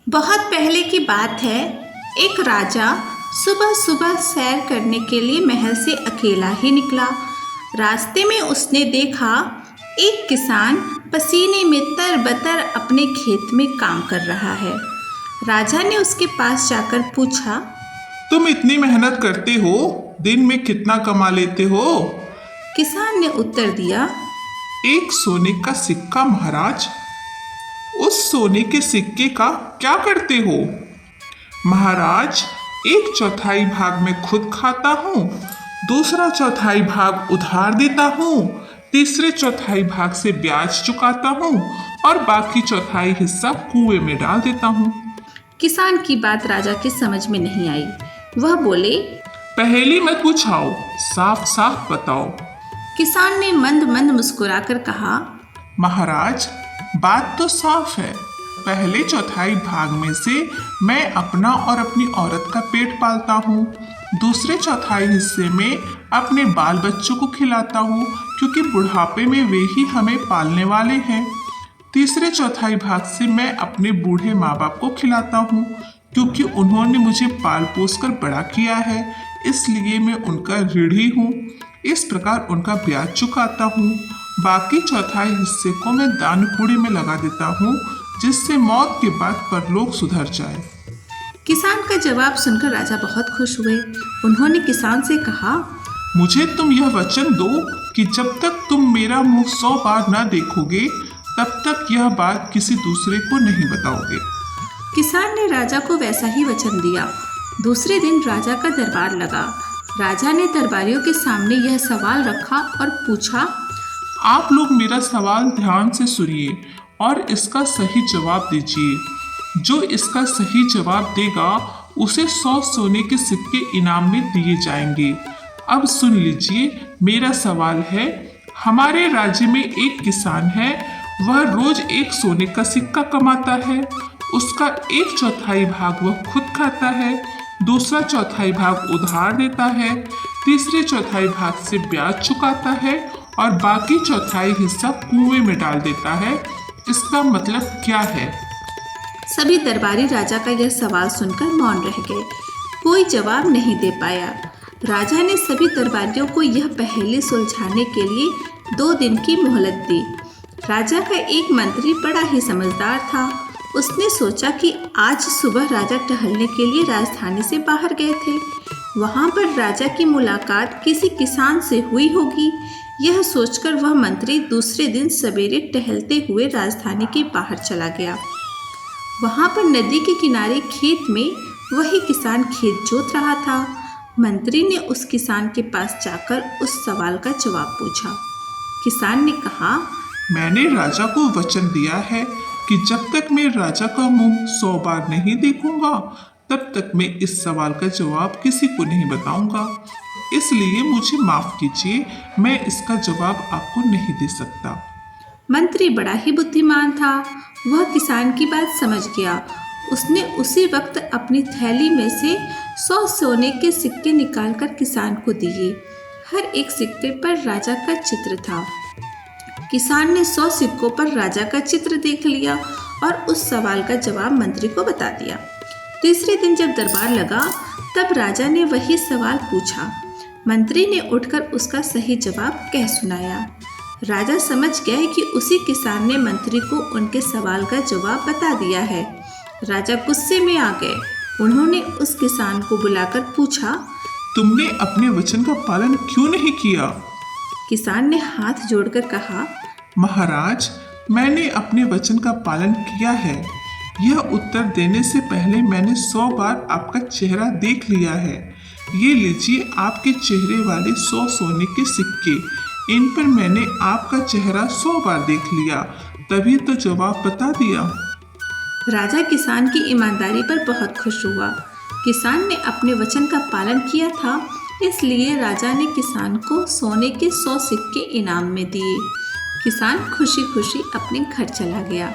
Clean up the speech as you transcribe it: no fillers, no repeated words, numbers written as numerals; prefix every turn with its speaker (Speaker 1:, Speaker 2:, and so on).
Speaker 1: बहुत पहले की बात है। एक राजा सुबह सुबह सैर करने के लिए महल से अकेला ही निकला। रास्ते में उसने देखा एक किसान पसीने में तरबतर अपने खेत में काम कर रहा है। राजा ने उसके पास जाकर पूछा,
Speaker 2: तुम इतनी मेहनत करते हो, दिन में कितना कमा लेते हो?
Speaker 1: किसान ने उत्तर दिया,
Speaker 2: 1 सोने का सिक्का महाराज। उस सोने के सिक्के का क्या करते हो? महाराज, 1/4 भाग मैं खुद खाता हूँ, दूसरा चौथाई भाग उधार देता हूँ, तीसरे चौथाई भाग से ब्याज चुकाता हूँ और बाकी चौथाई हिस्सा कुएं में डाल देता हूँ।
Speaker 1: किसान की बात राजा के समझ में नहीं आई। वह बोले,
Speaker 2: पहेली मत पूछाओ, साफ साफ बताओ।
Speaker 1: किसान ने मंद मंद मुस्कुराकर कहा,
Speaker 2: महाराज, बात तो साफ है। पहले चौथाई भाग में से मैं अपना और अपनी औरत का पेट पालता हूँ, दूसरे चौथाई हिस्से में अपने बाल बच्चों को खिलाता हूँ क्योंकि बुढ़ापे में वे ही हमें पालने वाले हैं। तीसरे चौथाई भाग से मैं अपने बूढ़े माँ बाप को खिलाता हूँ क्योंकि उन्होंने मुझे पाल पोस कर बड़ा किया है, इसलिए मैं उनका ऋणी हूँ। इस प्रकार उनका ब्याज चुकाता हूँ। बाकी चौथाई हिस्से को मैं दान कूड़े में लगा देता हूँ जिससे मौत के बाद परलोक सुधर जाए।
Speaker 1: किसान का जवाब सुनकर राजा बहुत खुश हुए। उन्होंने किसान से कहा,
Speaker 2: मुझे तुम यह वचन दो कि जब तक तुम मेरा मुंह 100 बार न देखोगे तब तक यह बात किसी दूसरे को नहीं बताओगे।
Speaker 1: किसान ने राजा को वैसा ही वचन दिया। दूसरे दिन राजा का दरबार लगा। राजा ने दरबारियों के सामने यह सवाल रखा और पूछा,
Speaker 2: आप लोग मेरा सवाल ध्यान से सुनिए और इसका सही जवाब दीजिए। जो इसका सही जवाब देगा उसे 100 सोने के सिक्के इनाम में दिए जाएंगे। अब सुन लीजिए, मेरा सवाल है, हमारे राज्य में एक किसान है, वह रोज 1 सोने का सिक्का कमाता है। उसका 1/4 भाग वह खुद खाता है, दूसरा चौथाई भाग उधार देता है, तीसरे चौथाई भाग से ब्याज चुकाता है और बाकी चौथाई हिस्सा कुएं में डाल देता है। इसका मतलब क्या है?
Speaker 1: सभी दरबारी राजा का यह सवाल सुनकर मौन रह गए। कोई जवाब नहीं दे पाया। राजा ने सभी दरबारियों को यह पहेली सुलझाने के लिए 2 दिन की मोहलत दी। राजा का एक मंत्री बड़ा ही समझदार था। उसने सोचा कि आज सुबह राजा टहलने के लिए राजधानी से बाहर गए थे। वहां पर राजा की मुलाकात किसी किसान से हुई होगी। यह सोचकर वह मंत्री दूसरे दिन सवेरे टहलते हुए राजधानी के बाहर चला गया। वहां पर नदी के किनारे खेत में वही किसान खेत जोत रहा था। मंत्री ने उस किसान के पास जाकर उस सवाल का जवाब पूछा। किसान ने कहा,
Speaker 2: मैंने राजा को वचन दिया है कि जब तक मैं राजा का मुंह 100 बार नहीं देखूंगा तब तक मैं इस सवाल का जवाब किसी को नहीं बताऊंगा, इसलिए मुझे माफ कीजिए, मैं इसका जवाब आपको नहीं दे सकता।
Speaker 1: मंत्री बड़ा ही बुद्धिमान था। वह किसान की बात समझ गया। उसने उसी वक्त अपनी थैली में से 100 सोने के सिक्के निकालकर किसान को दिए। हर एक सिक्के पर राजा का चित्र था। किसान ने 100 सिक्कों पर राजा का चित्र देख लिया और उस सवाल का जवाब मंत्री को बता दिया। तीसरे दिन जब दरबार लगा तब राजा ने वही सवाल पूछा। मंत्री ने उठकर उसका सही जवाब कह सुनाया। राजा समझ गए कि उसी किसान ने मंत्री को उनके सवाल का जवाब बता दिया है। राजा गुस्से में आ गए। उन्होंने उस किसान को बुलाकर पूछा,
Speaker 2: तुमने अपने वचन का पालन क्यों नहीं किया?
Speaker 1: किसान ने हाथ जोड़कर कहा,
Speaker 2: महाराज, मैंने अपने वचन का पालन किया है। यह उत्तर देने से पहले मैंने 100 बार आपका चेहरा देख लिया है। ये लीजिए आपके चेहरे वाले 100 सोने के सिक्के। इन पर मैंने आपका चेहरा 100 बार देख लिया, तभी तो जवाब बता दिया।
Speaker 1: राजा किसान की ईमानदारी पर बहुत खुश हुआ। किसान ने अपने वचन का पालन किया था, इसलिए राजा ने किसान को सोने के 100 सिक्के इनाम में दिए। किसान खुशी खुशी अपने घर चला गया।